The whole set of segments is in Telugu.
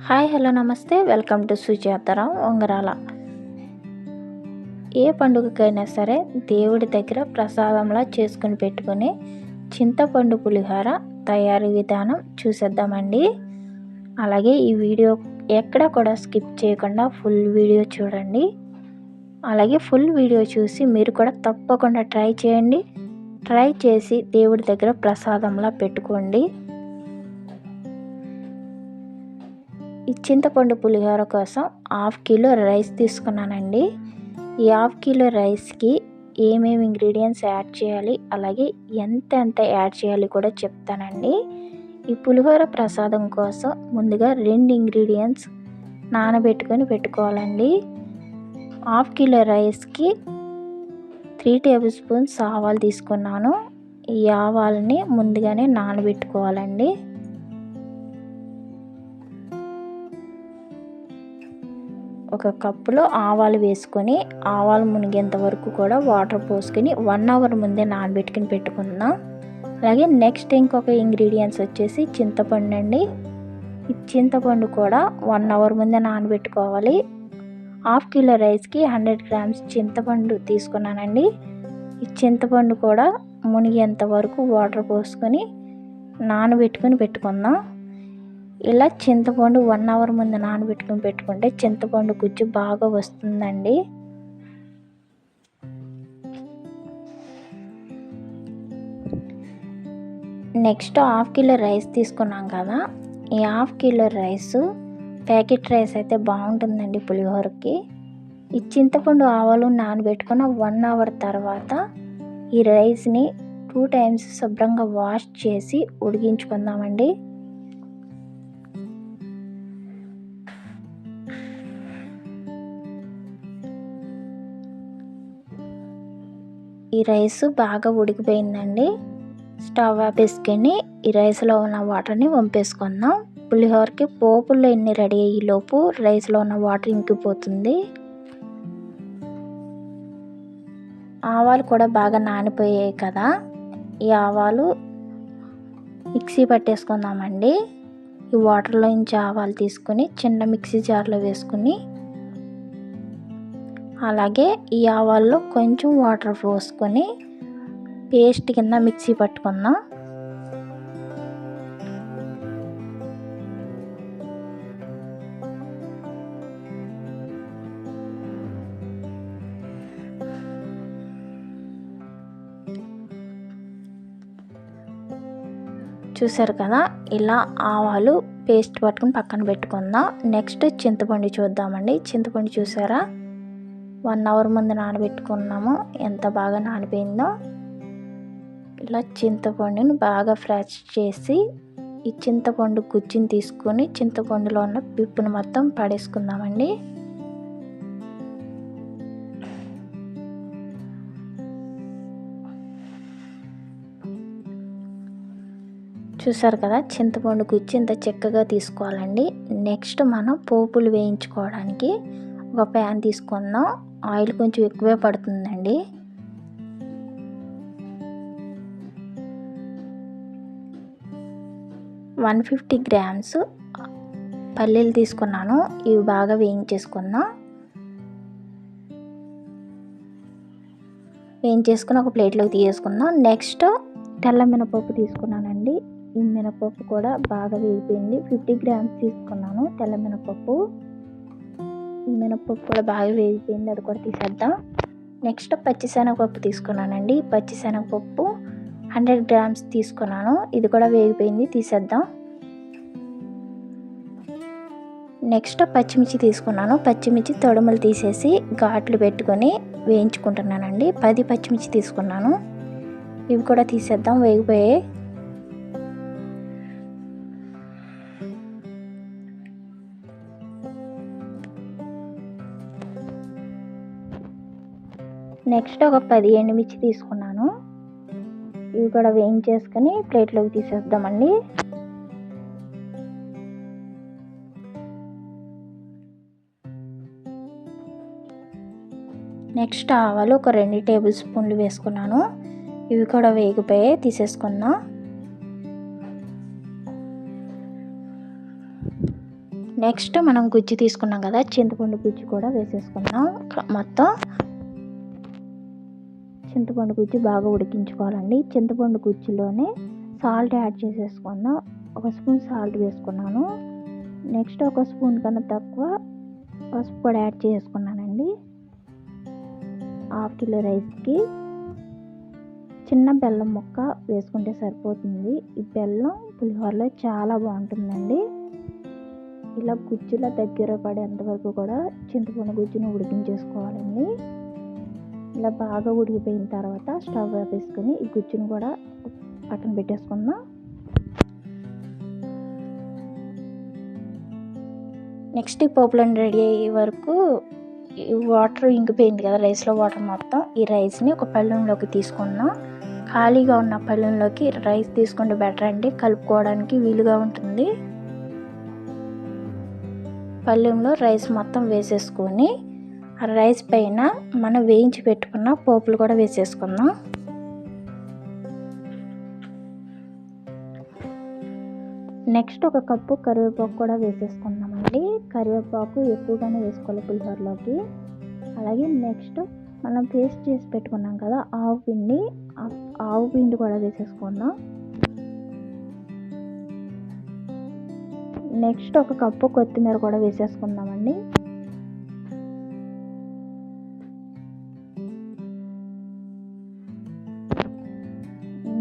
హాయ్ హలో నమస్తే వెల్కమ్ టు సుజాతారాం ఉంగరాల. ఏ పండుగకైనా సరే దేవుడి దగ్గర ప్రసాదంలా చేసుకుని పెట్టుకుని చింతపండు పులిహోర తయారీ విధానం చూసేద్దామండి. అలాగే ఈ వీడియో ఎక్కడ కూడా స్కిప్ చేయకుండా ఫుల్ వీడియో చూడండి. అలాగే ఫుల్ వీడియో చూసి మీరు కూడా తప్పకుండా ట్రై చేయండి. ట్రై చేసి దేవుడి దగ్గర ప్రసాదంలా పెట్టుకోండి. ఈ చింతపండు పులిహోర కోసం 1/2 కిలో రైస్ తీసుకున్నానండి. ఈ 1/2 కిలో రైస్కి ఏమేమి ఇంగ్రీడియంట్స్ యాడ్ చేయాలి, అలాగే ఎంత యాడ్ చేయాలి కూడా చెప్తానండి. ఈ పులిహోర ప్రసాదం కోసం ముందుగా 2 ఇంగ్రీడియంట్స్ నానబెట్టుకొని పెట్టుకోవాలండి. 1/2 కిలో రైస్కి 3 టేబుల్ స్పూన్స్ ఆవాలు తీసుకున్నాను. ఈ ఆవాలని ముందుగానే నానబెట్టుకోవాలండి. ఒక కప్పులో ఆవాలు వేసుకొని ఆవాలు మునిగేంత వరకు కూడా వాటర్ పోసుకొని 1 అవర్ ముందే నానబెట్టుకుని పెట్టుకుందాం. అలాగే నెక్స్ట్ ఇంకొక ఇంగ్రీడియంట్స్ వచ్చేసి చింతపండు అండి. ఈ చింతపండు కూడా 1 అవర్ ముందే నానబెట్టుకోవాలి. 1/2 కిలో రైస్కి 100 గ్రామ్స్ చింతపండు తీసుకున్నానండి. ఈ చింతపండు కూడా మునిగేంత వరకు వాటర్ పోసుకొని నానబెట్టుకుని పెట్టుకుందాం. ఇలా చింతపండు 1 అవర్ ముందు నానబెట్టుకుని పెట్టుకుంటే చింతపండు గుజ్జు బాగా వస్తుందండి. నెక్స్ట్ 1/2 కిలో రైస్ తీసుకున్నాం కదా, ఈ 1/2 కిలో రైస్ ప్యాకెట్ రైస్ అయితే బాగుంటుందండి పులిహోరకి. ఈ చింతపండు ఆవాలు నానబెట్టుకున్న 1 అవర్ తర్వాత ఈ రైస్ని 2 టైమ్స్ శుభ్రంగా వాష్ చేసి ఉడికించుకుందామండి. ఈ రైస్ బాగా ఉడికిపోయిందండి. స్టవ్ ఆపేసుకొని ఈ రైస్లో ఉన్న వాటర్ని వంపేసుకుందాం. పులిహోరకి పోపుల్లో ఎన్ని రెడీ అయ్యేలోపు రైస్లో ఉన్న వాటర్ ఇంకిపోతుంది. ఆవాలు కూడా బాగా నానిపోయాయి కదా, ఈ ఆవాలు మిక్సీ పట్టేసుకుందామండి. ఈ వాటర్లో నుంచి ఆవాలు తీసుకుని చిన్న మిక్సీ జార్లో వేసుకుని అలాగే ఈ ఆవాల్లో కొంచెం వాటర్ పోసుకొని పేస్ట్ కింద మిక్సీ పట్టుకుందాం. చూసారు కదా, ఇలా ఆవాలు పేస్ట్ పట్టుకుని పక్కన పెట్టుకుందాం. నెక్స్ట్ చింతపండు చూద్దామండి. చింతపండు చూసారా, 1 అవర్ ముందు నానబెట్టుకున్నాము, ఎంత బాగా నానిపోయిందో. ఇలా చింతపండుని బాగా ఫ్రెష్ చేసి ఈ చింతపండు గుజ్జుని తీసుకొని చింతపండులో ఉన్న పిప్పును మొత్తం పడేసుకుందామండి. చూసారు కదా, చింతపండు గుజ్జు ఇంత చక్కగా తీసుకోవాలండి. నెక్స్ట్ మనం పోపులు వేయించుకోవడానికి ఒక ప్యాన్ తీసుకుందాం. ఆయిల్ కొంచెం ఎక్కువే పడుతుందండి. వన్ 150 గ్రామ్స్ పల్లీలు తీసుకున్నాను. ఇవి బాగా వేయించేసుకుందాం. వేయించేసుకుని ఒక ప్లేట్లోకి తీసేసుకుందాం. నెక్స్ట్ తెల్ల మినపప్పు తీసుకున్నానండి. ఈ మినపప్పు కూడా బాగా వేగిపోయింది. 50 గ్రామ్స్ తీసుకున్నాను తెల్ల మినపప్పు. ఈ మినపప్పు కూడా బాగా వేగిపోయింది, అది కూడా తీసేద్దాం. నెక్స్ట్ పచ్చిశనగపప్పు తీసుకున్నానండి. పచ్చిశనగపప్పు 100 గ్రామ్స్ తీసుకున్నాను. ఇది కూడా వేగిపోయింది, తీసేద్దాం. నెక్స్ట్ పచ్చిమిర్చి తీసుకున్నాను. పచ్చిమిర్చి తొడుములు తీసేసి ఘాట్లు పెట్టుకొని వేయించుకుంటున్నానండి. 10 పచ్చిమిర్చి తీసుకున్నాను. ఇవి కూడా తీసేద్దాం, వేగిపోయాయి. నెక్స్ట్ ఒక 10 ఎండుమిర్చి తీసుకున్నాను. ఇవి కూడా వేయించేసుకొని ప్లేట్లోకి తీసేద్దామండి. నెక్స్ట్ ఆవాలు ఒక 2 టేబుల్ స్పూన్లు వేసుకున్నాను. ఇవి కూడా వేగిపోయి తీసేసుకుందాం. నెక్స్ట్ మనం గుజ్జు తీసుకున్నాం కదా, చింతపండు గుజ్జు కూడా వేసేసుకుందాం. మొత్తం చింతపండు గుజ్జు బాగా ఉడికించుకోవాలండి. చింతపండు గుజ్జులోనే సాల్ట్ యాడ్ చేసేసుకుందాం. 1 స్పూన్ సాల్ట్ వేసుకున్నాను. నెక్స్ట్ 1 స్పూన్ కన్నా తక్కువ పసుపు కూడా యాడ్ చేసుకున్నానండి. 1/2 కిలో రైస్కి చిన్న బెల్లం ముక్క వేసుకుంటే సరిపోతుంది. ఈ బెల్లం పులిహోరలో చాలా బాగుంటుందండి. ఇలా గుజ్జులా దగ్గర పడేంత వరకు కూడా చింతపండు గుజ్జును ఉడికించేసుకోవాలండి. ఇలా బాగా ఉడికిపోయిన తర్వాత స్టవ్ వేసుకొని ఈ గుజ్జును కూడా పక్కన పెట్టేసుకుందాం. నెక్స్ట్ ఈ పోపులను రెడీ అయ్యే వరకు వాటర్ ఇంకిపోయింది కదా, రైస్లో వాటర్ మొత్తం. ఈ రైస్ని ఒక పళ్ళెంలోకి తీసుకుందాం. ఖాళీగా ఉన్న పళ్ళెంలోకి రైస్ తీసుకుంటే బెటర్ అండి, కలుపుకోవడానికి వీలుగా ఉంటుంది. పళ్ళెంలో రైస్ మొత్తం వేసేసుకొని ఆ రైస్ పైన మనం వేయించి పెట్టుకున్న పోపులు కూడా వేసేసుకుందాం. నెక్స్ట్ 1 కప్పు కరివేపాకు కూడా వేసేసుకుందామండి. కరివేపాకు ఎక్కువగానే వేసుకోవాలి పులిహోరలోకి. అలాగే నెక్స్ట్ మనం పేస్ట్ చేసి పెట్టుకున్నాం కదా ఆవు పిండి కూడా వేసేసుకుందాం. నెక్స్ట్ 1 కప్పు కొత్తిమీర కూడా వేసేసుకుందామండి.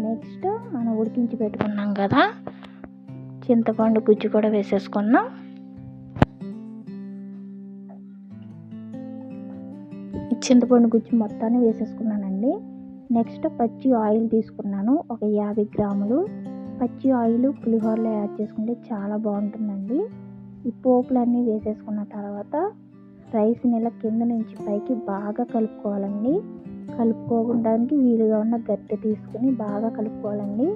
నెక్స్ట్ మనం ఉడికించి పెట్టుకున్నాం కదా చింతపండు గుజ్జు కూడా వేసేసుకున్నాం. చింతపండు గుజ్జు మొత్తాన్ని వేసేసుకున్నానండి. నెక్స్ట్ పచ్చి ఆయిల్ తీసుకున్నాను, ఒక 50 గ్రాములు. పచ్చి ఆయిల్ పులిహోరలో యాడ్ చేసుకుంటే చాలా బాగుంటుందండి. ఈ పోపులన్నీ వేసేసుకున్న తర్వాత రైస్ని ఇలా కింద నుంచి పైకి బాగా కలుపుకోవాలండి. కలుపుకోవడానికి వీలుగా ఉన్న గరిటె తీసుకుని బాగా కలుపుకోవాలండి.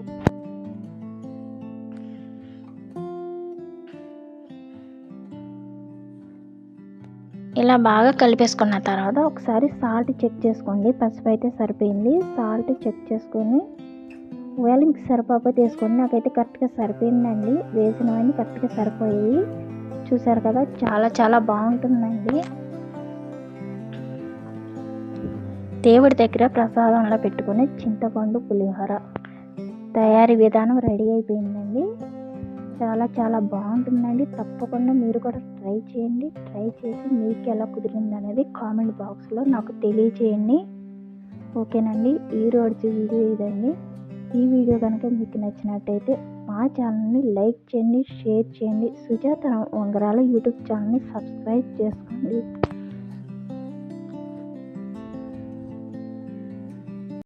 ఇలా బాగా కలిపేసుకున్న తర్వాత ఒకసారి సాల్ట్ చెక్ చేసుకోండి. పసుపు అయితే సరిపోయింది. సాల్ట్ చెక్ చేసుకొని ఒకవేళ మీకు సరిపోతే వేసుకోండి. నాకైతే కరెక్ట్గా సరిపోయిందండి. వేసినవన్నీ కరెక్ట్గా సరిపోయాయి. చూసారు కదా, చాలా చాలా బాగుంటుందండి. దేవుడి దగ్గర ప్రసాదంలో పెట్టుకునే చింతపండు పులిహోర తయారీ విధానం రెడీ అయిపోయిందండి. చాలా చాలా బాగుంటుందండి. తప్పకుండా మీరు కూడా ట్రై చేయండి. ట్రై చేసి మీకు ఎలా కుదిరింది అనేది కామెంట్ బాక్స్లో నాకు తెలియజేయండి. ఓకేనండి, ఈ రోజు వీడియో ఇదండి. ఈ వీడియో కనుక మీకు నచ్చినట్టయితే మా ఛానల్ని లైక్ చేయండి, షేర్ చేయండి. సుజాత ఉంగరాల యూట్యూబ్ ఛానల్ని సబ్స్క్రైబ్ చేసుకోండి.